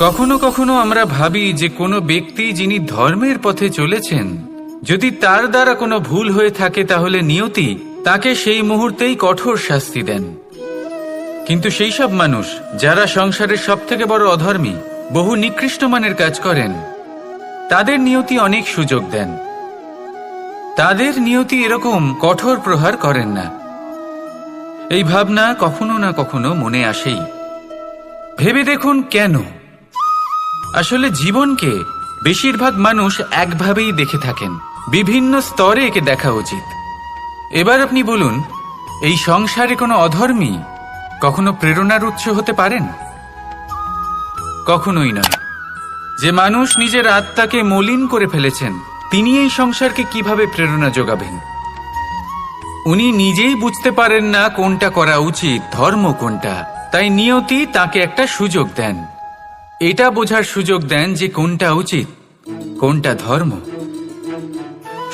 কখনো কখনো আমরা ভাবি যে কোনো ব্যক্তি যিনি ধর্মের পথে চলেছেন, যদি তার দ্বারা কোনো ভুল হয়ে থাকে তাহলে নিয়তি তাকে সেই মুহূর্তেই কঠোর শাস্তি দেন। কিন্তু সেই সব মানুষ যারা সংসারের সবথেকে বড় অধর্মী, বহু নিকৃষ্ট মানের কাজ করেন, তাদের নিয়তি অনেক সুযোগ দেন। তাদের নিয়তি এরকম কঠোর প্রহার করেন না। এই ভাবনা কখনো না কখনো মনে আসেই। ভেবে দেখুন কেন? আসলে জীবনকে বেশিরভাগ মানুষ একভাবেই দেখে থাকেন, বিভিন্ন স্তরে একে দেখা উচিত। এবার আপনি বলুন, এই সংসারে কোনো অধর্মী কখনো প্রেরণার উৎস হতে পারেন? কখনোই নয়। যে মানুষ নিজের আত্মাকে মলিন করে ফেলেছেন, তিনি এই সংসারকে কিভাবে প্রেরণা যোগাবেন? উনি নিজেই বুঝতে পারেন না কোনটা করা উচিত, ধর্ম কোনটা। তাই নিয়তি তাকে একটা সুযোগ দেন, এটা বোঝার সুযোগ দেন যে কোনটা উচিত, কোনটা ধর্ম।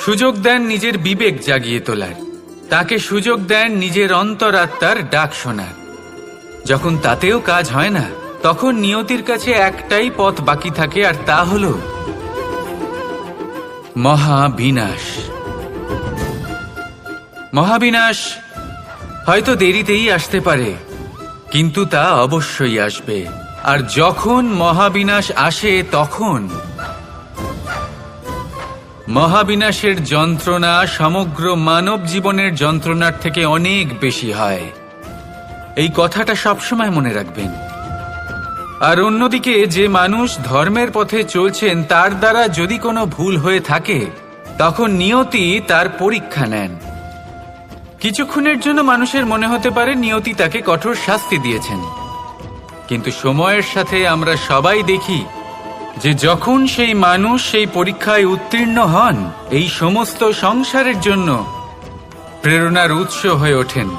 সুযোগ দেন নিজের বিবেক জাগিয়ে তোলার, তাকে সুযোগ দেন নিজের অন্তরাত্মার ডাক শোনার। যখন তাতেও কাজ হয় না, তখন নিয়তির কাছে একটাই পথ বাকি থাকে, আর তা হল মহাবিনাশ। মহাবিনাশ হয়তো দেরিতেই আসতে পারে, কিন্তু তা অবশ্যই আসবে। আর যখন মহাবিনাশ আসে, তখন মহাবিনাশের যন্ত্রণা সমগ্র মানব জীবনের যন্ত্রণার থেকে অনেক বেশি হয়। এই কথাটা সবসময় মনে রাখবেন। আর অন্যদিকে যে মানুষ ধর্মের পথে চলছেন, তার দ্বারা যদি কোনো ভুল হয়ে থাকে, তখন নিয়তি তার পরীক্ষা নেন। কিছুক্ষণের জন্য মানুষের মনে হতে পারে নিয়তি তাকে কঠোর শাস্তি দিয়েছেন, কিন্তু সময়ের সাথে আমরা সবাই দেখি যে যখন সেই মানুষ সেই পরীক্ষায় উত্তীর্ণ হন, এই সমস্ত সংসারের জন্য প্রেরণার উৎস হয়ে ওঠেন।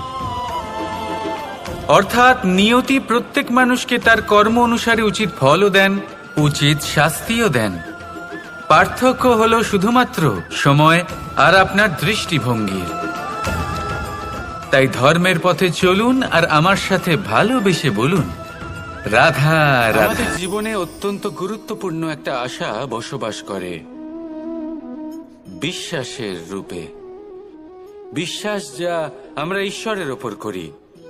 অর্থাৎ নিয়তি প্রত্যেক মানুষকে তার কর্ম অনুসারে উচিত ফলও দেন, উচিত শাস্তিও দেন। পার্থক্য হলো শুধুমাত্র সময় আর আপনার দৃষ্টিভঙ্গির। তাই ধর্মের পথে চলুন আর আমার সাথে ভালোবেসে বলুন, রাধা রাধা। আমাদের জীবনে অত্যন্ত গুরুত্বপূর্ণ একটা আশা বসবাস করে, বিশ্বাসের রূপে। বিশ্বাস যা আমরা ঈশ্বরের ওপর করি,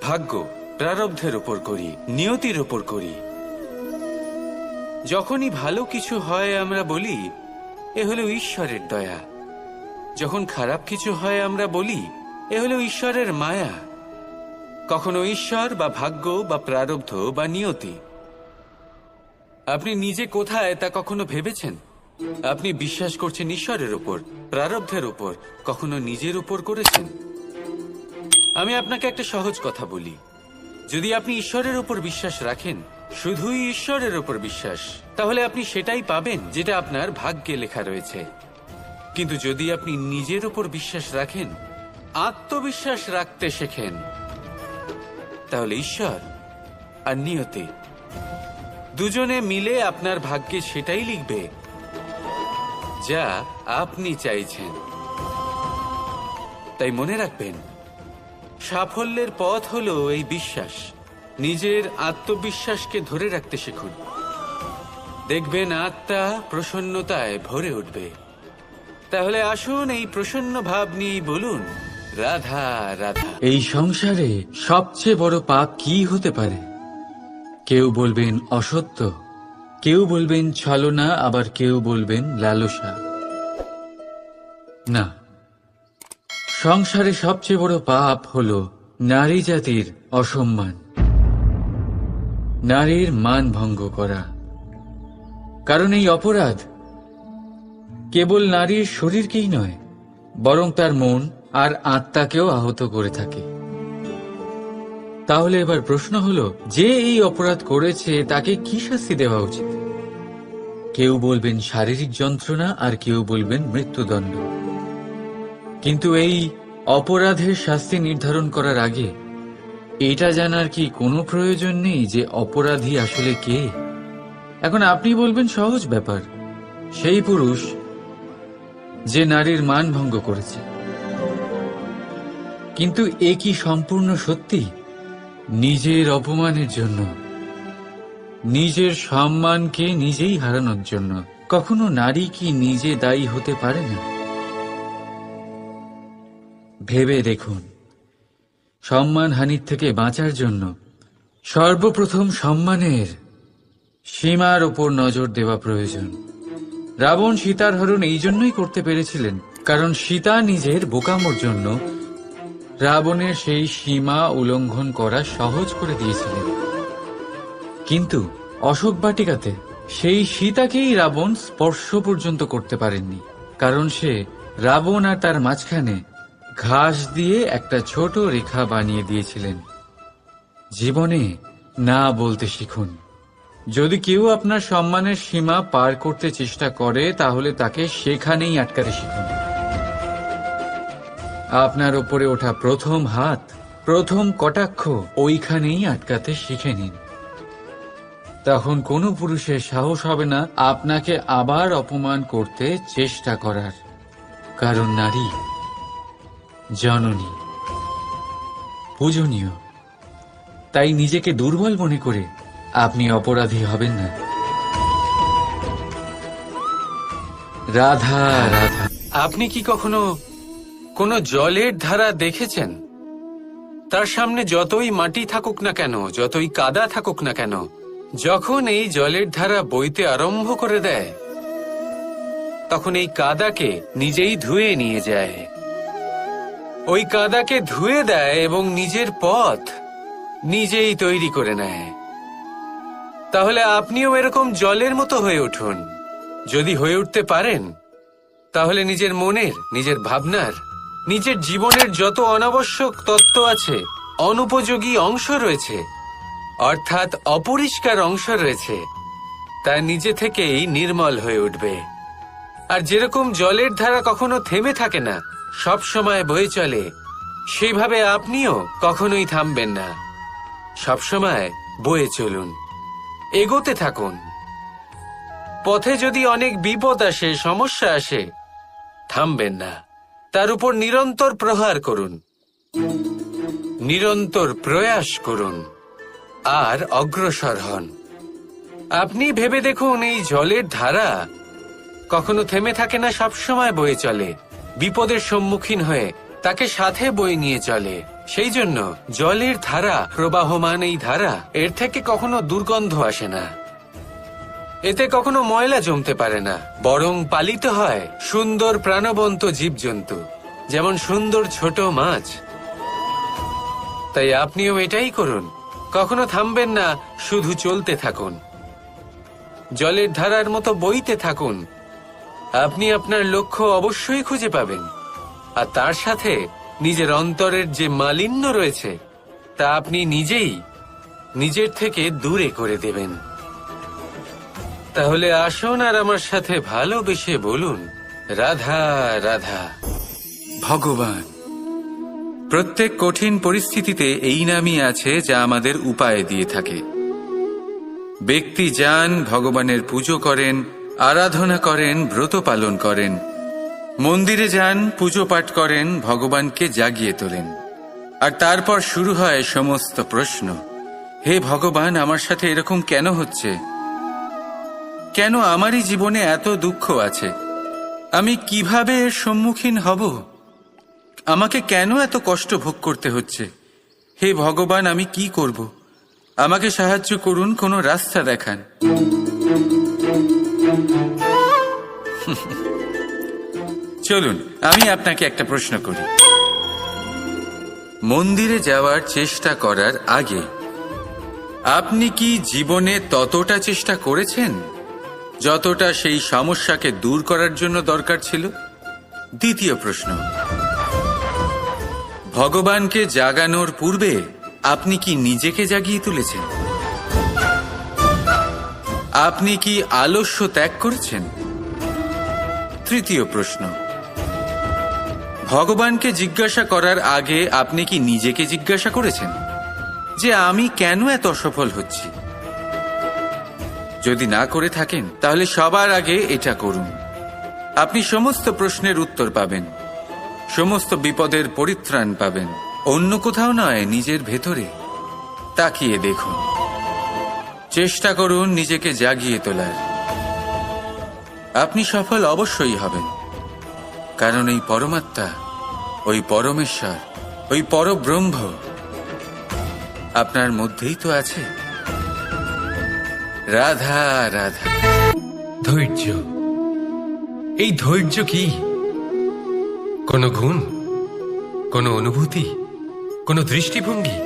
ভাগ্য প্রারব্ধের ওপর করি, নিয়তির ওপর করি। যখনই ভালো কিছু হয় আমরা বলি এ হলো ঈশ্বরের দয়া, যখন খারাপ কিছু হয় আমরা বলি এ হলো ঈশ্বরের মায়া। কখনো ঈশ্বর বা ভাগ্য বা প্রারব্ধ বা নিয়তি। আপনি নিজে কোথায় তা কখনো ভেবেছেন? আপনি বিশ্বাস করছেন ঈশ্বরের উপর, প্রারব্ধের উপর, কখনো নিজের উপর করেছেন? আমি আপনাকে একটা সহজ কথা বলি, যদি আপনি ঈশ্বরের উপর বিশ্বাস রাখেন, শুধুই ঈশ্বরের উপর বিশ্বাস, তাহলে আপনি সেটাই পাবেন যেটা আপনার ভাগ্যে লেখা রয়েছে। কিন্তু যদি আপনি নিজের উপর বিশ্বাস রাখেন, আত্মবিশ্বাস রাখতে শেখেন, তাহলে ঈশ্বর আর নিয়তি দুজনে মিলে আপনার ভাগ্যে সেটাই লিখবে যা আপনি চাইছেন। তাই মনে রাখবেন, সাফল্যের পথ হলো এই বিশ্বাস। নিজের আত্মবিশ্বাসকে ধরে রাখতে শিখুন, দেখবেন আত্মা প্রসন্নতায় ভরে উঠবে। তাহলে আসুন এই প্রসন্ন ভাব নিয়ে বলুন, রাধা রাধা। এই সংসারে সবচেয়ে বড় পাপ কি হতে পারে? কেউ বলবেন অসত্য, কেউ বলবেন ছলনা, আবার কেউ বলবেন লালসা। না, সংসারে সবচেয়ে বড় পাপ হলো নারী জাতির অসম্মান, নারীর মান ভঙ্গ করা। কারণ এই অপরাধ কেবল নারীর শরীরকেই নয়, বরং তার মন আর আত্মাকেও আহত করে থাকে। তাহলে এবার প্রশ্ন হলো, যে এই অপরাধ করেছে তাকে কি শাস্তি দেওয়া উচিত? কেউ বলবেন শারীরিক যন্ত্রণা, আর কেউ বলবেন মৃত্যুদণ্ড। কিন্তু এই অপরাধের শাস্তি নির্ধারণ করার আগে এটা জানার কি কোনো প্রয়োজন নেই যে অপরাধী আসলে কে? এখন আপনি বলবেন সহজ ব্যাপার, সেই পুরুষ যে নারীর মান ভঙ্গ করেছে। কিন্তু এ কি সম্পূর্ণ সত্যি? নিজের অপমানের জন্য নিজের সম্মানকে নিজেই হারানোর জন্য। কখনো নারী কি নিজে দায়ী হতে পারে না? ভেবে দেখুন, সম্মানহানির থেকে বাঁচার জন্য সর্বপ্রথম সম্মানের সীমার ওপর নজর দেওয়া প্রয়োজন। রাবণ সীতার হরণ এই জন্যই করতে পেরেছিলেন কারণ সীতা নিজের বোকামোর জন্য রাবণের সেই সীমা উল্লঙ্ঘন করা সহজ করে দিয়েছিলেন। কিন্তু অশোক বাটিকাতে সেই সীতাকেই রাবণ স্পর্শ পর্যন্ত করতে পারেননি, কারণ সে রাবণ আর তার মাঝখানে ঘাস দিয়ে একটা ছোট রেখা বানিয়ে দিয়েছিলেন। জীবনে না বলতে শিখুন। যদি কেউ আপনার সম্মানের সীমা পার করতে চেষ্টা করে তাহলে তাকে সেখানেই আটকাতে শিখুন। আপনার ওপরে ওঠা প্রথম হাত, প্রথম কটাক্ষ ওইখানেই আটকাতে শিখে নিন। তখন কোনো পুরুষের সাহস হবে না আপনাকে আবার অপমান করতে চেষ্টা করার, কারণ নারী জননী, পূজনীয়। তাই নিজেকে দুর্বল মনে করে আপনি অপরাধী হবেন না। রাধা রাধা। আপনি কি কখনো কোনো জলের ধারা দেখেছেন? তার সামনে যতই মাটি থাকুক না কেন, যতই কাদা থাকুক না কেন, যখন এই জলের ধারা বইতে আরম্ভ করে দেয় তখন এই কাদাকে নিজেই ধুয়ে নিয়ে যায়। ওই কাদাকে ধুয়ে দেয় এবং নিজের পথ নিজেই তৈরি করে নেয়। তাহলে আপনিও এরকম জলের মতো হয়ে উঠুন। যদি হয়ে উঠতে পারেন তাহলে নিজের মনের, নিজের ভাবনার, নিজের জীবনের যত অনাবশ্যক তত্ত্ব আছে, অনুপযোগী অংশ রয়েছে, অর্থাৎ অপরিষ্কার অংশ রয়েছে, তা নিজে থেকেই নির্মল হয়ে উঠবে। আর যেরকম জলের ধারা কখনো থেমে থাকে না, সব সময় বয়ে চলে, সেইভাবে আপনিও কখনোই থামবেন না। সব সময় বয়ে চলুন, এগোতে থাকুন। পথে যদি অনেক বিপদ আসে, সমস্যা আসে, থামবেন না। তার উপর নিরন্তর প্রহার করুন, নিরন্তর প্রয়াস করুন আর অগ্রসর হন। আপনি ভেবে দেখুন, এই জলের ধারা কখনো থেমে থাকে না, সবসময় বয়ে চলে, বিপদের সম্মুখীন হয়ে তাকে সাথে বয়ে নিয়ে চলে। সেই জন্য জলের ধারা, প্রবাহমান এই ধারা, এর থেকে কখনো দুর্গন্ধ আসে না, এতে কখনো ময়লা জমতে পারে না, বরং পালিত হয় সুন্দর প্রাণবন্ত জীবজন্তু, যেমন সুন্দর ছোট মাছ। তাই আপনিও এটাই করুন, কখনো থামবেন না, শুধু চলতে থাকুন, জলের ধারার মতো বইতে থাকুন। আপনি আপনার লক্ষ্য অবশ্যই খুঁজে পাবেন, আর তার সাথে নিজের অন্তরের যে মালিন্য রয়েছে তা আপনি নিজেই নিজের থেকে দূরে করে দেবেন। তাহলে আসুন আর আমার সাথে ভালোবেসে বলুন, রাধা রাধা। ভগবান। প্রত্যেক কঠিন পরিস্থিতিতে এই নামই আছে যা আমাদের উপায় দিয়ে থাকে। ব্যক্তি যান, ভগবানের পুজো করেন, আরাধনা করেন, ব্রত পালন করেন, মন্দিরে যান, পুজো পাঠ করেন, ভগবানকে জাগিয়ে তোলেন, আর তারপর শুরু হয় সমস্ত প্রশ্ন। হে ভগবান, আমার সাথে এরকম কেন হচ্ছে? কেন আমারই জীবনে এত দুঃখ আছে? আমি কিভাবে এর সম্মুখীন হব? আমাকে কেন এত কষ্ট ভোগ করতে হচ্ছে? হে ভগবান, আমি কি করব? আমাকে সাহায্য করুন, কোনো রাস্তা দেখান। চলুন আমি আপনাকে একটা প্রশ্ন করি। মন্দিরে যাওয়ার চেষ্টা করার আগে আপনি কি জীবনে ততটা চেষ্টা করেছেন যতটা সেই সমস্যাকে দূর করার জন্য দরকার ছিল? দ্বিতীয় প্রশ্ন, ভগবানকে জাগানোর পূর্বে আপনি কি নিজেকে জাগিয়ে তুলেছেন? আপনি কি আলস্য ত্যাগ করেছেন? তৃতীয় প্রশ্ন, ভগবানকে জিজ্ঞাসা করার আগে আপনি কি নিজেকে জিজ্ঞাসা করেছেন যে আমি কেন এত অসফল হচ্ছি? যদি না করে থাকেন তাহলে সবার আগে এটা করুন। আপনি সমস্ত প্রশ্নের উত্তর পাবেন, সমস্ত বিপদের পরিত্রাণ পাবেন। অন্য কোথাও নয়, নিজের ভেতরে তাকিয়ে দেখুন। চেষ্টা করুন নিজেকে জাগিয়ে তোলার। আপনি সফল অবশ্যই হবেন, কারণ এই পরমাত্মা, ওই পরমেশ্বর, ওই পরব্রহ্ম আপনার মধ্যেই তো আছে। রাধা রাধা। ধৈর্য, এই ধৈর্য কি কোনো গুণ, কোনো অনুভূতি, কোনো দৃষ্টিভঙ্গি?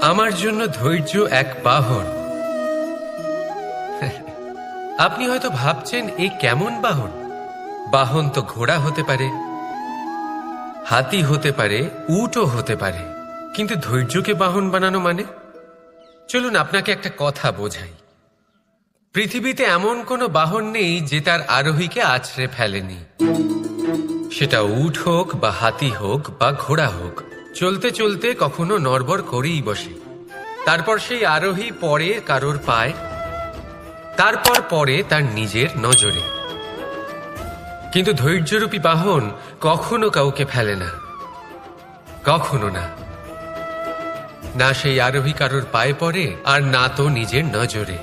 আমার জন্য ধৈর্য এক বাহন। আপনি হয়তো ভাবছেন এই কেমন বাহন? বাহন তো ঘোড়া হতে পারে, হাতি হতে পারে, উটও হতে পারে, কিন্তু ধৈর্যকে বাহন বানানো মানে? চলুন আপনাকে একটা কথা বোঝাই। পৃথিবীতে এমন কোনো বাহন নেই যে তার আরোহীকে আছড়ে ফেলেনি। সেটা উট হোক বা হাতি হোক বা ঘোড়া হোক, চলতে চলতে কখনো নড়বড় করেই বসে। তারপর সেই আরোহী পরে কারোর পায়, তারপর পরে তার নিজের নজরে। কিন্তু ধৈর্যরূপী বাহন কখনো কাউকে ফেলে না, কখনো না। না সেই আরোহী কারোর পায়ে পড়ে, আর না তো নিজের নজরে।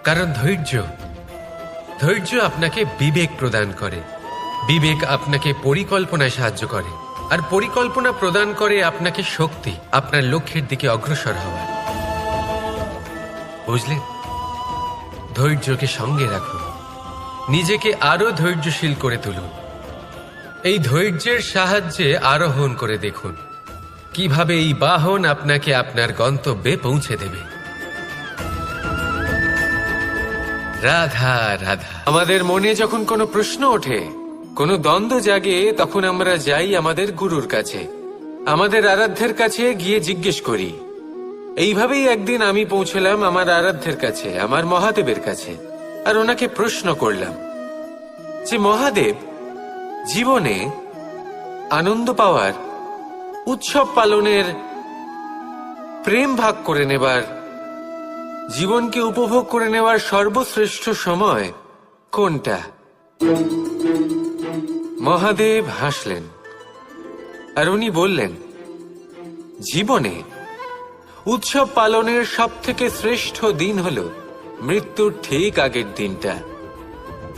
কারণ ধৈর্য আপনাকে বিবেক প্রদান করে, বিবেক আপনাকে পরিকল্পনায় সাহায্য করে, আর পরিকল্পনা প্রদান করে আপনাকে শক্তি আপনার লক্ষ্যের দিকে অগ্রসর হওয়ার। বুঝলেন? ধৈর্যকে সঙ্গে রাখুন, নিজেকে আরো ধৈর্যশীল করে তুলুন। এই ধৈর্যের সাহায্যে আরোহণ করে দেখুন কিভাবে এই বাহন আপনাকে আপনার গন্তব্যে পৌঁছে দেবে। রাধা রাধা। আমাদের মনে যখন কোনো প্রশ্ন ওঠে, কোনো দ্বন্দ্ব জাগে, তখন আমরা যাই আমাদের গুরুর কাছে, আমাদের আরাধ্যের কাছে গিয়ে জিজ্ঞেস করি। এইভাবেই একদিন আমি পৌঁছলাম আমার আরাধ্যের কাছে, আমার মহাদেবের কাছে, আর ওনাকে প্রশ্ন করলাম যে মহাদেব, জীবনে আনন্দ পাওয়ার, উৎসব পালনের, প্রেম ভাগ করে নেবার, জীবনকে উপভোগ করে নেওয়ার সর্বশ্রেষ্ঠ সময় কোনটা? মহাদেব হাসলেন আর উনি বললেন, জীবনে উৎসব পালনের সবথেকে শ্রেষ্ঠ দিন হল মৃত্যুর ঠিক আগের দিনটা।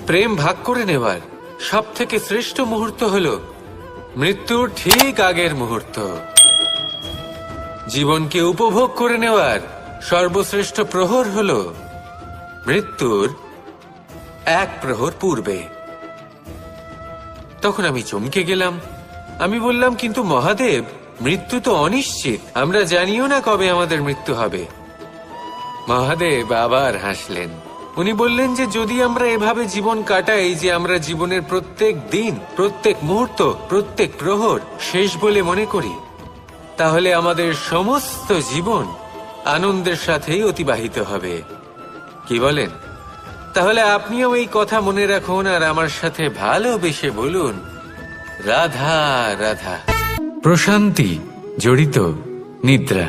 প্রেম ভাগ করে নেওয়ার সবথেকে শ্রেষ্ঠ মুহূর্ত হল মৃত্যুর ঠিক আগের মুহূর্ত। জীবনকে উপভোগ করে নেওয়ার সর্বশ্রেষ্ঠ প্রহর হল মৃত্যুর এক প্রহর পূর্বে। তখন আমি চমকে গেলাম। আমি বললাম, কিন্তু মহাদেব, মৃত্যু তো অনিশ্চিত, আমরা জানিও না কবে আমাদের মৃত্যু হবে। মহাদেব আবার হাসলেন। উনি বললেন যে যদি আমরা এভাবে জীবন কাটাই যে আমরা জীবনের প্রত্যেক দিন, প্রত্যেক মুহূর্ত, প্রত্যেক প্রহর শেষ বলে মনে করি, তাহলে আমাদের সমস্ত জীবন আনন্দের সাথেই অতিবাহিত হবে। কি বলেন? তাহলে আপনিও এই কথা মনে রাখুন আর আমার সাথে ভালোবেসে বলুন, রাধা রাধা। প্রশান্তি জড়িত নিদ্রা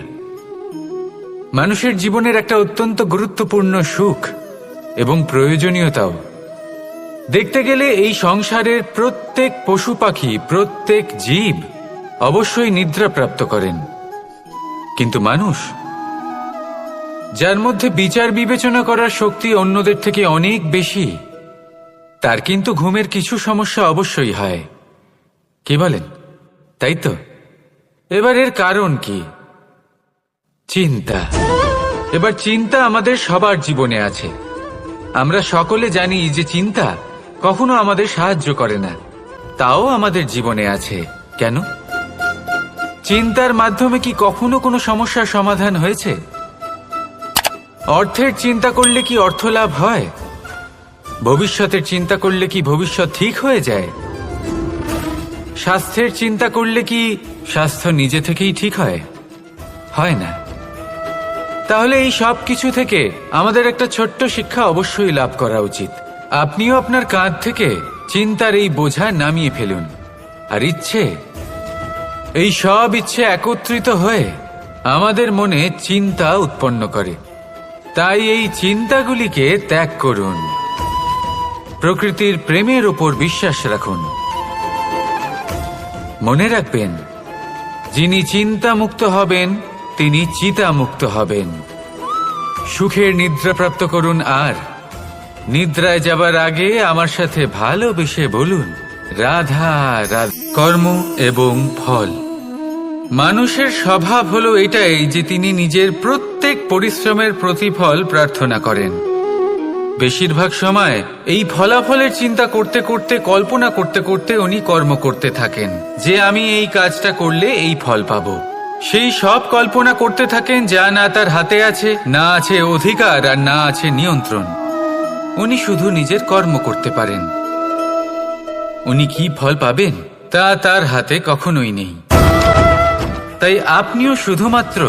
মানুষের জীবনের একটা অত্যন্ত গুরুত্বপূর্ণ সুখ এবং প্রয়োজনীয়তাও। দেখতে গেলে এই সংসারের প্রত্যেক পশু পাখি, প্রত্যেক জীব অবশ্যই নিদ্রা প্রাপ্ত করেন, কিন্তু মানুষ, যার মধ্যে বিচার বিবেচনা করার শক্তি অন্যদের থেকে অনেক বেশি, তার কিন্তু ঘুমের কিছু সমস্যা অবশ্যই হয়। কি বলেন? তাই তো? এবার এর কারণ কি? চিন্তা। এবার চিন্তা আমাদের সবার জীবনে আছে। আমরা সকলে জানি যে চিন্তা কখনো আমাদের সাহায্য করে না, তাও আমাদের জীবনে আছে। কেন? চিন্তার মাধ্যমে কি কখনো কোনো সমস্যার সমাধান হয়েছে? অর্থের চিন্তা করলে কি অর্থ লাভ হয়? ভবিষ্যতের চিন্তা করলে কি ভবিষ্যৎ ঠিক হয়ে যায়? স্বাস্থ্যের চিন্তা করলে কি স্বাস্থ্য নিজে থেকেই ঠিক হয়? হয় না। তাহলে এই সব কিছু থেকে আমাদের একটা ছোট্ট শিক্ষা অবশ্যই লাভ করা উচিত। আপনিও আপনার কাঁধ থেকে চিন্তার এই বোঝা নামিয়ে ফেলুন। আর ইচ্ছে, এই সব ইচ্ছে একত্রিত হয়ে আমাদের মনে চিন্তা উৎপন্ন করে। তাই এই চিন্তাগুলিকে ত্যাগ করুন। প্রকৃতির প্রেমের ওপর বিশ্বাস রাখুন। মনে রাখবেন, যিনি চিন্তা মুক্ত হবেন তিনি চিতা মুক্ত হবেন। সুখের নিদ্রা প্রাপ্ত করুন, আর নিদ্রায় যাবার আগে আমার সাথে ভালোবেসে বলুন রাধা রাধা। কর্ম এবং ফল। মানুষের স্বভাব হলো এটাই যে তিনি নিজের প্রত্যেক পরিশ্রমের প্রতিফল প্রার্থনা করেন। বেশিরভাগ সময় এই ফলাফলের চিন্তা করতে করতে, কল্পনা করতে করতে উনি কর্ম করতে থাকেন যে আমি এই কাজটা করলে এই ফল পাবো। সেই সব কল্পনা করতে থাকেন যা না তার হাতে আছে, না আছে অধিকার, আর না আছে নিয়ন্ত্রণ। উনি শুধু নিজের কর্ম করতে পারেন। উনি কি ফল পাবেন তা তার হাতে কখনোই নেই। তাই আপনিও শুধুমাত্র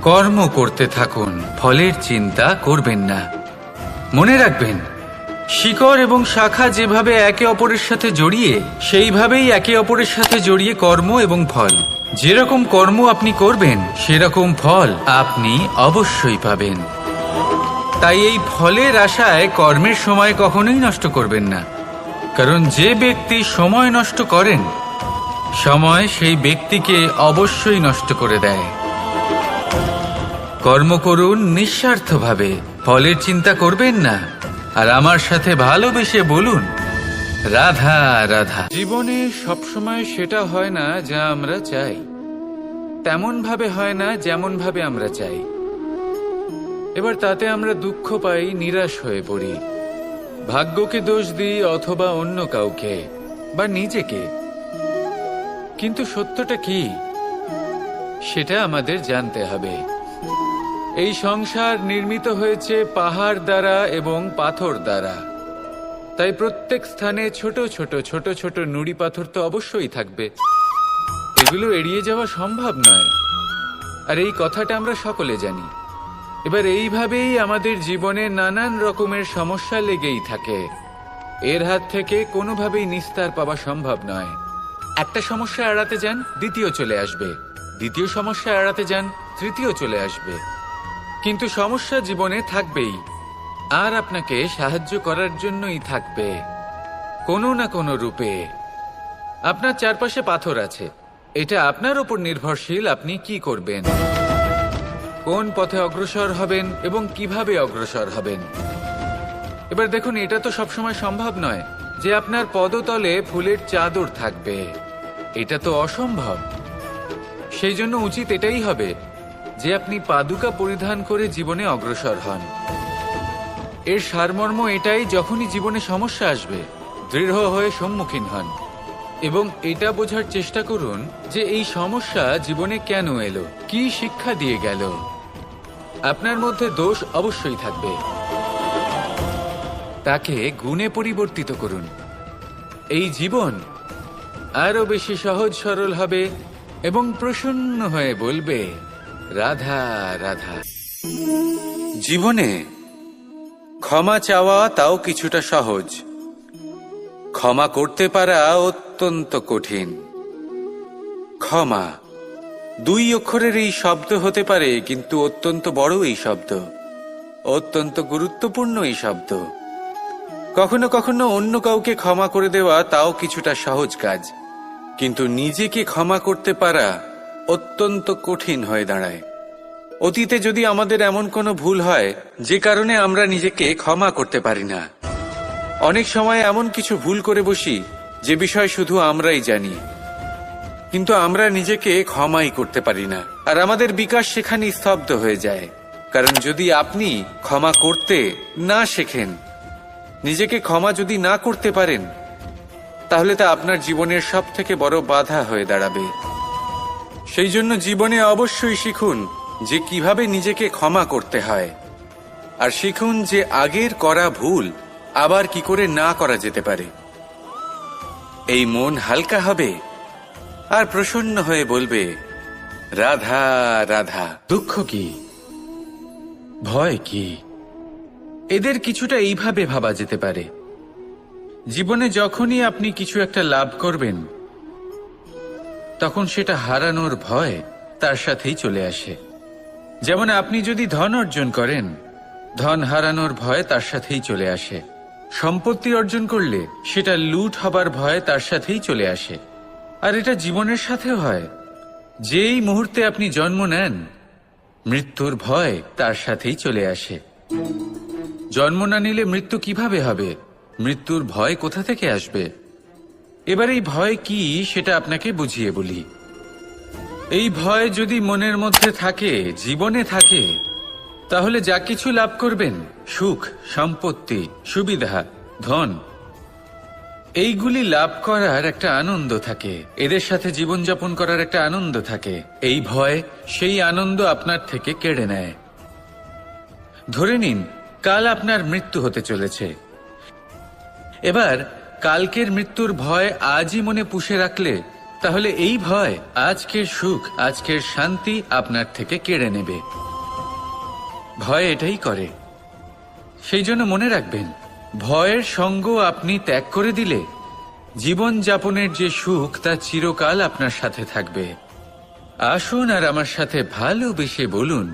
কর্ম করতে থাকুন, ফলের চিন্তা করবেন না। মনে রাখবেন, শিকড় এবং শাখা যেভাবে একে অপরের সাথে জড়িয়ে, সেইভাবেই একে অপরের সাথে জড়িয়ে কর্ম এবং ফল। যেরকম কর্ম আপনি করবেন সেরকম ফল আপনি অবশ্যই পাবেন। তাই এই ফলের আশায় কর্মের সময় কখনোই নষ্ট করবেন না, কারণ যে ব্যক্তি সময় নষ্ট করেন, সময় সেই ব্যক্তিকে অবশ্যই নষ্ট করে দেয়। কর্ম করুন নিঃস্বার্থভাবে, ফলের চিন্তা করবেন না, আর আমার সাথে ভালোবেসে বলুন রাধা রাধা। জীবনে সবসময় সেটা হয় না যা আমরা চাই, তেমন ভাবে হয় না যেমন ভাবে আমরা চাই। এবার তাতে আমরা দুঃখ পাই, নিরাশ হয়ে পড়ি, ভাগ্যকে দোষ দিই অথবা অন্য কাউকে বা নিজেকে। কিন্তু সত্যটা কি সেটা আমাদের জানতে হবে। এই সংসার নির্মিত হয়েছে পাহাড় দ্বারা এবং পাথর দ্বারা। তাই প্রত্যেক স্থানে ছোট ছোট ছোট ছোট নুড়ি পাথর তো অবশ্যই থাকবে। এগুলো এড়িয়ে যাওয়া সম্ভব নয়, আর এই কথাটা আমরা সকলে জানি। এবার এইভাবেই আমাদের জীবনে নানান রকমের সমস্যা লেগেই থাকে। এর হাত থেকে কোনোভাবেই নিস্তার পাওয়া সম্ভব নয়। একটা সমস্যা এড়াতে যান, দ্বিতীয় চলে আসবে, দ্বিতীয় সমস্যা এড়াতে যান, তৃতীয় চলে আসবে। কিন্তু সমস্যা জীবনে থাকবেই, আর আপনাকে সাহায্য করার জন্যই থাকবে কোনো না কোনো রূপে। আপনার চারপাশে পাথর আছে, এটা আপনার উপর নির্ভরশীল আপনি কি করবেন, কোন পথে অগ্রসর হবেন এবং কিভাবে অগ্রসর হবেন। এবার দেখুন, এটা তো সবসময় সম্ভব নয় যে আপনার পদতলে ফুলের চাদর থাকবে, এটা তো অসম্ভব। সেই জন্য উচিত এটাই হবে যে আপনি পাদুকা পরিধান করে জীবনে অগ্রসর হন। এর সারমর্ম এটাই, যখনই জীবনে সমস্যা আসবে দৃঢ় হয়ে সম্মুখীন হন এবং এটা বোঝার চেষ্টা করুন যে এই সমস্যা জীবনে কেন এলো, কি শিক্ষা দিয়ে গেল। আপনার মধ্যে দোষ অবশ্যই থাকবে, তাকে গুণে পরিবর্তিত করুন। এই জীবন আরো বেশি সহজ সরল হবে এবং প্রসন্ন হয়ে বলবে রাধা রাধা। জীবনে ক্ষমা চাওয়া তাও কিছুটা সহজ, ক্ষমা করতে পারা অত্যন্ত কঠিন। ক্ষমা দুই অক্ষরের এই শব্দ হতে পারে, কিন্তু অত্যন্ত বড় এই শব্দ, অত্যন্ত গুরুত্বপূর্ণ এই শব্দ। কখনো কখনো অন্য কাউকে ক্ষমা করে দেওয়া তাও কিছুটা সহজ কাজ, কিন্তু নিজেকে ক্ষমা করতে পারা অত্যন্ত কঠিন হয়ে দাঁড়ায়। অতীতে যদি আমাদের এমন কোনো ভুল হয় যে কারণে আমরা নিজেকে ক্ষমা করতে পারি না, অনেক সময় এমন কিছু ভুল করে বসি যে বিষয় শুধু আমরাই জানি, কিন্তু আমরা নিজেকে ক্ষমাই করতে পারি না, আর আমাদের বিকাশ সেখানেই স্তব্ধ হয়ে যায়। কারণ যদি আপনি ক্ষমা করতে না শেখেন, নিজেকে ক্ষমা যদি না করতে পারেন, তাহলে তা আপনার জীবনের সব থেকে বড় বাধা হয়ে দাঁড়াবে। সেই জন্য জীবনে অবশ্যই শিখুন যে কিভাবে নিজেকে ক্ষমা করতে হয়, আর শিখুন যে আগের করা ভুল আবার কি করে না করা যেতে পারে। এই মন হালকা হবে আর প্রসন্ন হয়ে বলবে রাধা রাধা। দুঃখ কি, ভয় কি, এদের কিছুটা এইভাবে ভাবা যেতে পারে। জীবনে যখনই আপনি কিছু একটা লাভ করবেন, তখন সেটা হারানোর ভয় তার সাথেই চলে আসে। যেমন আপনি যদি ধন অর্জন করেন, ধন হারানোর ভয় তার সাথেই চলে আসে। সম্পত্তি অর্জন করলে সেটা লুট হবার ভয় তার সাথেই চলে আসে। আর এটা জীবনের সাথেও হয়। যেই মুহূর্তে আপনি জন্ম নেন মৃত্যুর ভয় তার সাথেই চলে আসে। জন্ম না নিলে মৃত্যু কিভাবে হবে? মৃত্যুর ভয় কোথা থেকে আসবে? এবার এই ভয় কি সেটা আপনাকে বুঝিয়ে বলি। এই ভয় যদি মনের মধ্যে থাকে, জীবনে থাকে, তাহলে যা কিছু লাভ করবেন, সুখ, সম্পত্তি, সুবিধা, ধন, এইগুলি লাভ করার একটা আনন্দ থাকে, এদের সাথে জীবনযাপন করার একটা আনন্দ থাকে। এই ভয় সেই আনন্দ আপনার থেকে কেড়ে নেয়। ধরে নিন কাল আপনার মৃত্যু হতে চলেছে। এবার কালকের মৃত্যুর ভয় আজই মনে পুষে রাখলে তাহলে এই ভয় আজকের সুখ, আজকের শান্তি আপনার থেকে কেড়ে নেবে। ভয় এটাই করে। সেই জন্য মনে রাখবেন, ভয়ের সঙ্গ আপনি ত্যাগ করে দিলে জীবন যাপনের যে সুখ তা চিরকাল আপনার সাথে থাকবে। আসুন আর আমার সাথে ভালোবেসে বলুন,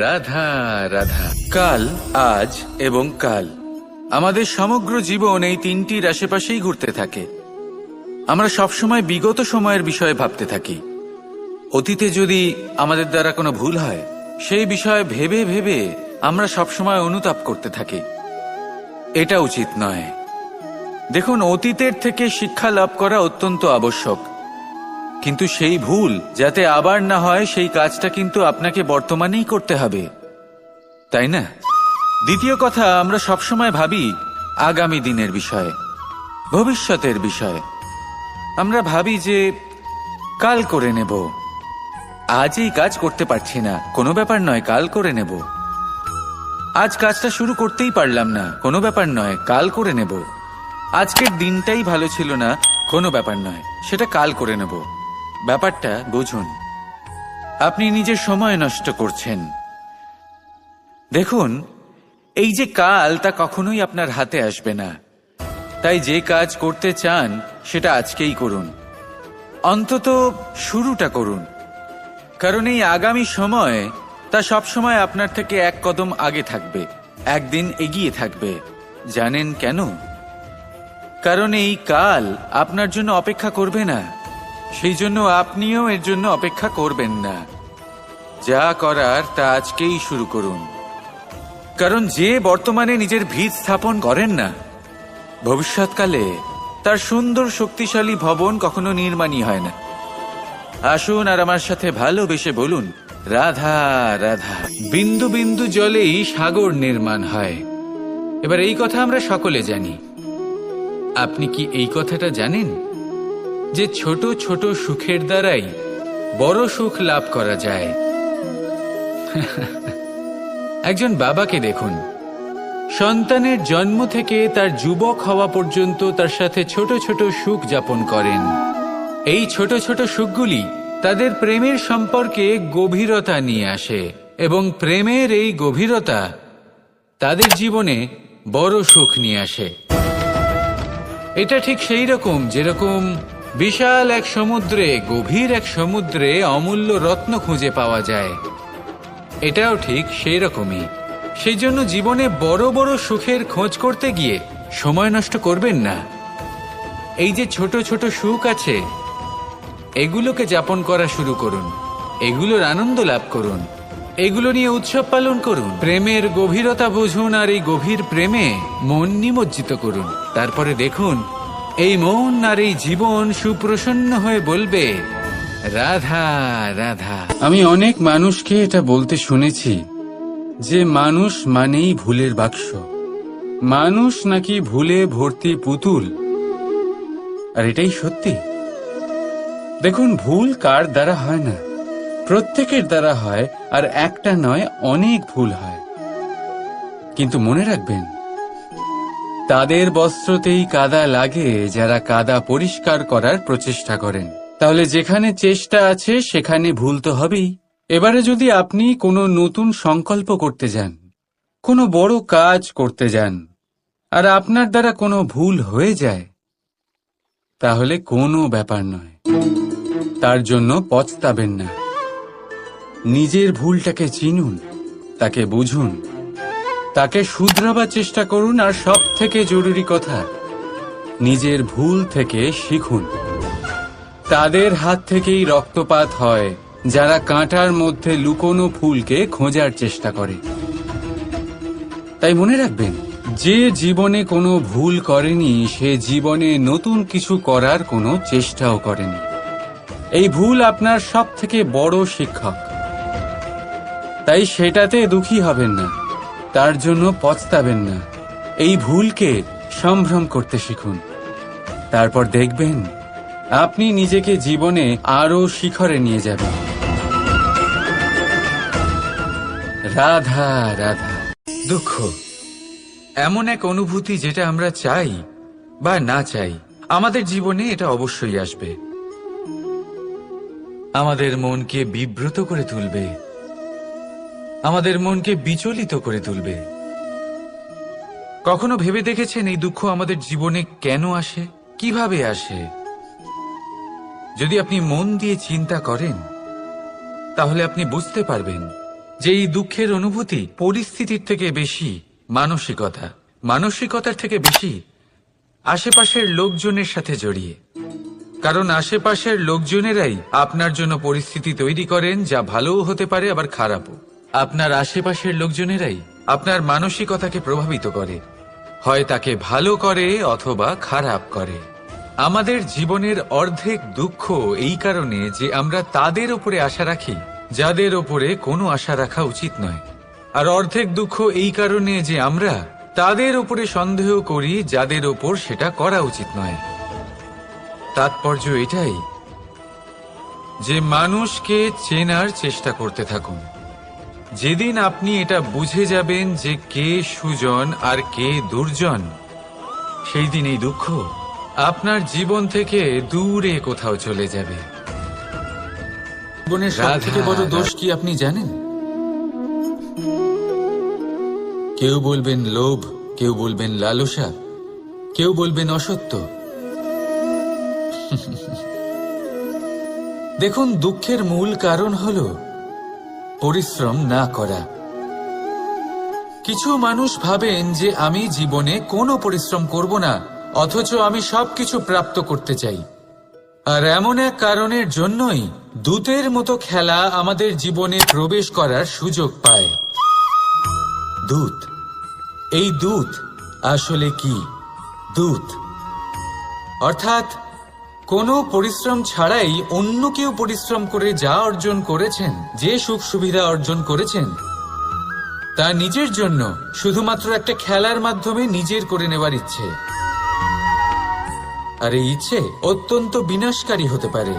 রাধা রাধা। কাল, আজ এবং কাল। আমাদের সমগ্র জীবন এই তিনটির আশেপাশেই ঘুরতে থাকে। আমরা সবসময় বিগত সময়ের বিষয়ে ভাবতে থাকি। অতীতে যদি আমাদের দ্বারা কোনো ভুল হয়, সেই বিষয়ে ভেবে ভেবে আমরা সবসময় অনুতাপ করতে থাকি। এটা উচিত নয়। দেখুন, অতীতের থেকে শিক্ষা লাভ করা অত্যন্ত আবশ্যক, কিন্তু সেই ভুল যাতে আবার না হয় সেই কাজটা কিন্তু আপনাকে বর্তমানেই করতে হবে, তাই না? দ্বিতীয় কথা, আমরা সবসময় ভাবি আগামী দিনের বিষয়ে, ভবিষ্যতের বিষয়ে। আমরা ভাবি যে কাল করে নেব, আজ এই কাজ করতে পারছি না, কোনো ব্যাপার নয়, কাল করে নেব। আজ কাজটা শুরু করতেই পারলাম না, কোনো ব্যাপার নয়, কাল করে নেব। আজকের দিনটাই ভালো ছিল না, কোনো ব্যাপার নয়, সেটা কাল করে নেব। ব্যাপারটা বুঝুন, আপনি নিজের সময় নষ্ট করছেন। দেখুন, এই যে কাল, তা কখনোই আপনার হাতে আসবে না। তাই যে কাজ করতে চান সেটা আজকেই করুন, অন্তত শুরুটা করুন। কারণ এই আগামী সময় তা সবসময় আপনার থেকে এক কদম আগে থাকবে, একদিন এগিয়ে থাকবে। জানেন কেন? কারণ এই কাল আপনার জন্য অপেক্ষা করবে না, সেই জন্য আপনিও এর জন্য অপেক্ষা করবেন না। যা করার তা আজকেই শুরু করুন। কারণ যে বর্তমানে নিজের ভিত স্থাপন করেন না, ভবিষ্যৎকালে তার সুন্দর শক্তিশালী ভবন কখনো নির্মাণই হয় না। আসুন আর আমার সাথে ভালোবেসে বলুন, রাধা রাধা। বিন্দু বিন্দু জলেই সাগর নির্মাণ হয়। এবার এই কথা আমরা সকলে জানি। আপনি কি এই কথাটা জানেন যে ছোট ছোট সুখের দ্বারাই বড় সুখ লাভ করা যায়? একজন বাবাকে দেখুন, সন্তানের জন্ম থেকে তার যুবক হওয়া পর্যন্ত তার সাথে ছোট ছোট সুখ যাপন করেন। এই ছোট ছোট সুখগুলি তাদের প্রেমের সম্পর্কে গভীরতা নিয়ে আসে, এবং প্রেমের এই গভীরতা তাদের জীবনে বড় সুখ নিয়ে আসে। এটা ঠিক সেই রকম যেরকম বিশাল এক সমুদ্রে, গভীর এক সমুদ্রে অমূল্য রত্ন খুঁজে পাওয়া যায়। এটাও ঠিক সেই রকমই। সেই জন্য জীবনে বড় বড় সুখের খোঁজ করতে গিয়ে সময় নষ্ট করবেন না। এই যে ছোট ছোট সুখ আছে, এগুলোকে যাপন করা শুরু করুন, এগুলোর আনন্দ লাভ করুন, এগুলো নিয়ে উৎসব পালন করুন। প্রেমের গভীরতা বুঝুন আর এই গভীর প্রেমে মন নিমজ্জিত করুন। তারপরে দেখুন, এই মন আর এই জীবন সুপ্রসন্ন হয়ে বলবে, রাধা রাধা। আমি অনেক মানুষকে এটা বলতে শুনেছি যে মানুষ মানেই ভুলের বাক্স, মানুষ নাকি ভুলে ভর্তি পুতুল। আর এটাই সত্যি। দেখুন, ভুল কার দ্বারা হয় না, প্রত্যেকের দ্বারা হয়, আর একটা নয়, অনেক ভুল হয়। কিন্তু মনে রাখবেন, তাদের বস্ত্রতেই কাদা লাগে যারা কাদা পরিষ্কার করার প্রচেষ্টা করেন। তাহলে যেখানে চেষ্টা আছে সেখানে ভুল তো হবেই। এবারে যদি আপনি কোনো নতুন সংকল্প করতে যান, কোনো বড় কাজ করতে যান, আর আপনার দ্বারা কোনো ভুল হয়ে যায়, তাহলে কোনো ব্যাপার নয়, তার জন্য পস্তাবেন না। নিজের ভুলটাকে চিনুন, তাকে বুঝুন, তাকে শুধরাবার চেষ্টা করুন, আর সব থেকে জরুরি কথা, নিজের ভুল থেকে শিখুন। তাদের হাত থেকেই রক্তপাত হয়, যারা কাঁটার মধ্যে লুকোনো ফুলকে খোঁজার চেষ্টা করে। তাই মনে রাখবেন, যে জীবনে কোনো ভুল করেনি সে জীবনে নতুন কিছু করার কোনো চেষ্টাও করেনি। এই ভুল আপনার সব থেকে বড় শিক্ষক। তাই সেটাতে দুঃখী হবেন না, তার জন্য পস্তাবেন না। এই ভুলকে সম্ভ্রম করতে শিখুন। তারপর দেখবেন আপনি নিজেকে জীবনে আরো শিখরে নিয়ে যাবেন। রাধা রাধা। দুঃখ এমন এক অনুভূতি যেটা আমরা চাই বা না চাই, আমাদের জীবনে এটা অবশ্যই আসবে। আমাদের মনকে বিব্রত করে তুলবে, আমাদের মনকে বিচলিত করে তুলবে। কখনো ভেবে দেখেছেন এই দুঃখ আমাদের জীবনে কেন আসে, কিভাবে আসে? যদি আপনি মন দিয়ে চিন্তা করেন তাহলে আপনি বুঝতে পারবেন যে এই দুঃখের অনুভূতি পরিস্থিতির থেকে বেশি মানসিকতার থেকে বেশি আশেপাশের লোকজনের সাথে জড়িয়ে। কারণ আশেপাশের লোকজনেরাই আপনার জন্য পরিস্থিতি তৈরি করেন, যা ভালোও হতে পারে আবার খারাপও। আপনার আশেপাশের লোকজনেরাই আপনার মানসিকতাকে প্রভাবিত করে, হয় তাকে ভালো করে অথবা খারাপ করে। আমাদের জীবনের অর্ধেক দুঃখ এই কারণে যে আমরা তাদের উপরে আশা রাখি যাদের ওপরে কোনো আশা রাখা উচিত নয়, আর অর্ধেক দুঃখ এই কারণে যে আমরা তাদের ওপরে সন্দেহ করি যাদের ওপর সেটা করা উচিত নয়। তাৎপর্য এটাই যে মানুষকে চেনার চেষ্টা করতে থাকুন। যেদিন আপনি এটা বুঝে যাবেন যে কে সুজন আর কে দুর্জন, সেই দিন এই দুঃখ আপনার জীবন থেকে দূরে কোথাও চলে যাবে। জীবনের সবথেকে বড় দোষ কি আপনি জানেন? কেউ বলবেন লোভ, কেউ বলবেন লালসা, কেউ বলবেন অসত্য। দেখুন, দুঃখের মূল কারণ হলো পরিশ্রম না করা। কিছু মানুষ ভাবেন যে আমি জীবনে কোনো পরিশ্রম করব না, অথচ আমি সবকিছু প্রাপ্ত করতে চাই। আর এমন এক কারণের জন্যই দূতের মতো খেলা আমাদের জীবনে প্রবেশ করার সুযোগ পায়। দূত, এই দূত আসলে কি? দূত অর্থাৎ কোনো পরিশ্রম ছাড়াই অন্য কেউ পরিশ্রম করে যা অর্জন করেছেন, যে সুখ সুবিধা অর্জন করেছেন, তা নিজের জন্য শুধুমাত্র একটা খেলার মাধ্যমে নিজের করে নেওয়ার ইচ্ছে। আর এই ইচ্ছে অত্যন্ত বিনাশকারী হতে পারে।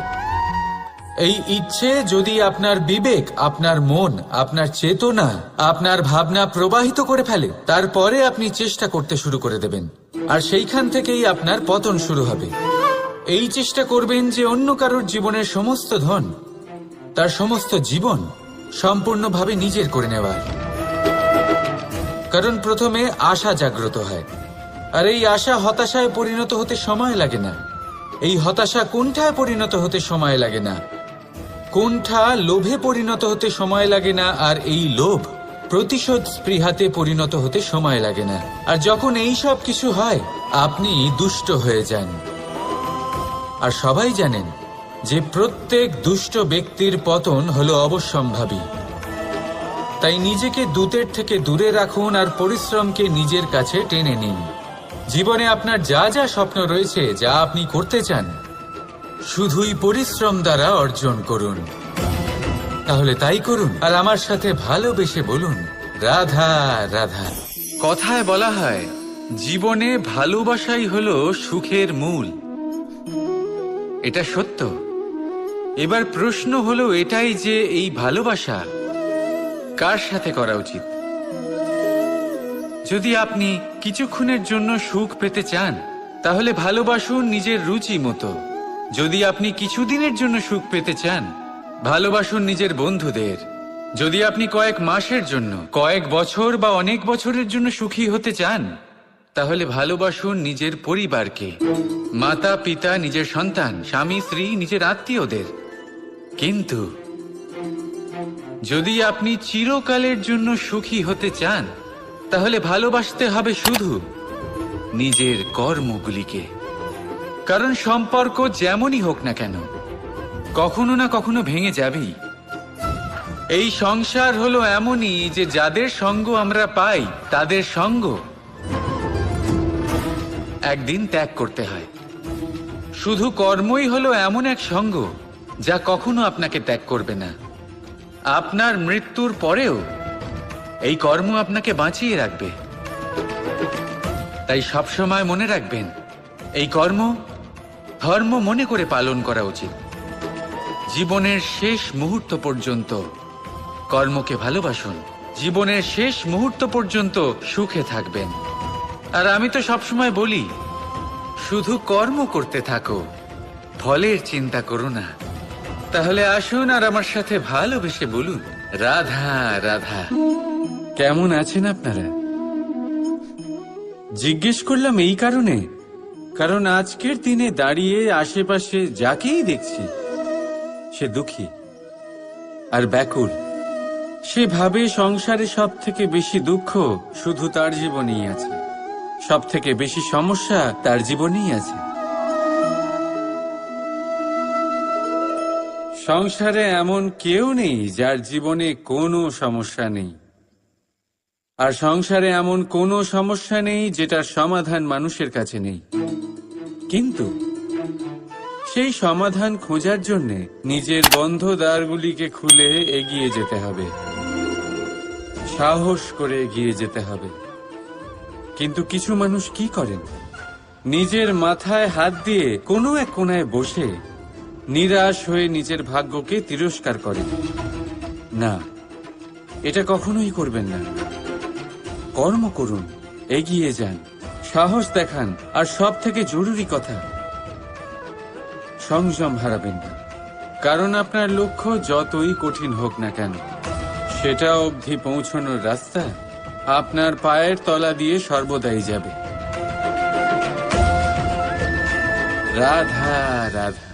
এই ইচ্ছে যদি আপনার বিবেক, আপনার মন, আপনার চেতনা, আপনার ভাবনা প্রবাহিত করে ফেলে, তারপরে আপনি চেষ্টা করতে শুরু করে দেবেন, আর সেইখান থেকেই আপনার পতন শুরু হবে। এই চেষ্টা করবেন যে অন্য কারোর জীবনের সমস্ত ধন, তার সমস্ত জীবন সম্পূর্ণভাবে নিজের করে নেওয়ার। কারণ প্রথমে আশা জাগ্রত হয়, আর এই আশা হতাশায় পরিণত হতে সময় লাগে না। এই হতাশা কুণ্ঠায় পরিণত হতে সময় লাগে না, কুণ্ঠা লোভে পরিণত হতে সময় লাগে না, আর এই লোভ প্রতিশোধ স্পৃহাতে পরিণত হতে সময় লাগে না। আর যখন এই সব কিছু হয়, আপনি দুষ্ট হয়ে যান। আর সবাই জানেন যে প্রত্যেক দুষ্ট ব্যক্তির পতন হলো অবশ্যম্ভাবী। তাই নিজেকে দূতের থেকে দূরে রাখুন আর পরিশ্রমকে নিজের কাছে টেনে নিন। জীবনে আপনার যা যা স্বপ্ন রয়েছে, যা আপনি করতে চান, শুধুই পরিশ্রম দ্বারা অর্জন করুন। তাহলে তাই করুন, আর আমার সাথে ভালোবেসে বলুন, রাধা রাধা। কথায় বলা হয়, জীবনে ভালোবাসাই হলো সুখের মূল। এটা সত্য। এবার প্রশ্ন হলো এটাই যে এই ভালোবাসা কার সাথে করা উচিত? যদি আপনি কিছুক্ষণের জন্য সুখ পেতে চান, তাহলে ভালোবাসুন নিজের রুচি মতো। যদি আপনি কিছুদিনের জন্য সুখ পেতে চান, ভালোবাসুন নিজের বন্ধুদের। যদি আপনি কয়েক মাসের জন্য, কয়েক বছর বা অনেক বছরের জন্য সুখী হতে চান, তাহলে ভালোবাসুন নিজের পরিবারকে, মাতা পিতা, নিজের সন্তান, স্বামী স্ত্রী, নিজের আত্মীয়দের। কিন্তু যদি আপনি চিরকালের জন্য সুখী হতে চান, তাহলে ভালোবাসতে হবে শুধু নিজের কর্মগুলিকে। কারণ সম্পর্ক যেমনই হোক না কেন, কখনো না কখনো ভেঙে যাবেই। এই সংসার হলো এমনই যে যাদের সঙ্গ আমরা পাই তাদের সঙ্গ একদিন ত্যাগ করতে হয়। শুধু কর্মই হলো এমন এক সঙ্গ যা কখনো আপনাকে ত্যাগ করবে না। আপনার মৃত্যুর পরেও এই কর্ম আপনাকে বাঁচিয়ে রাখবে। তাই সবসময় মনে রাখবেন, এই কর্ম ধর্ম মনে করে পালন করা উচিত। জীবনের শেষ মুহূর্ত পর্যন্ত কর্মকে ভালোবাসুন। জীবনের শেষ মুহূর্ত পর্যন্ত সুখে থাকবেন। আর আমি তো সবসময় বলি, শুধু কর্ম করতে থাকো, ফলের চিন্তা করো না। তাহলে আসুন আর আমার সাথে ভালোবেসে বলুন, রাধা রাধা। কেমন আছেন আপনারা? জিজ্ঞেস করলাম এই কারণে, কারণ আজকের দিনে দাঁড়িয়ে আশেপাশে যাকেই দেখছি সে দুঃখী আর ব্যাকুল। সে ভাবে সংসারে সব থেকে বেশি দুঃখ শুধু তার জীবনেই আছে, সব থেকে বেশি সমস্যা তার জীবনেই আছে। সংসারে এমন কেউ নেই যার জীবনে কোনো সমস্যা নেই, আর সংসারে এমন কোনো সমস্যা নেই যেটার সমাধান মানুষের কাছে নেই। কিন্তু সেই সমাধান খোঁজার জন্য নিজের বন্ধ দ্বারগুলিকে খুলে এগিয়ে যেতে হবে, সাহস করে এগিয়ে যেতে হবে। কিন্তু কিছু মানুষ কি করেন, নিজের মাথায় হাত দিয়ে কোনো এক কোণায় বসে নিরাশ হয়ে নিজের ভাগ্যকে তিরস্কার করেন। না, এটা কখনোই করবেন না। কর্ম করুন, এগিয়ে যান, সাহস দেখান, আর সব থেকে জরুরি কথা, সংযম হারাবেন না। কারণ আপনার লক্ষ্য যতই কঠিন হোক না কেন, সেটা অবধি পৌঁছানোর রাস্তা আপনার পায়ের তলা দিয়ে সর্বদাই যাবে। রাধা রাধা।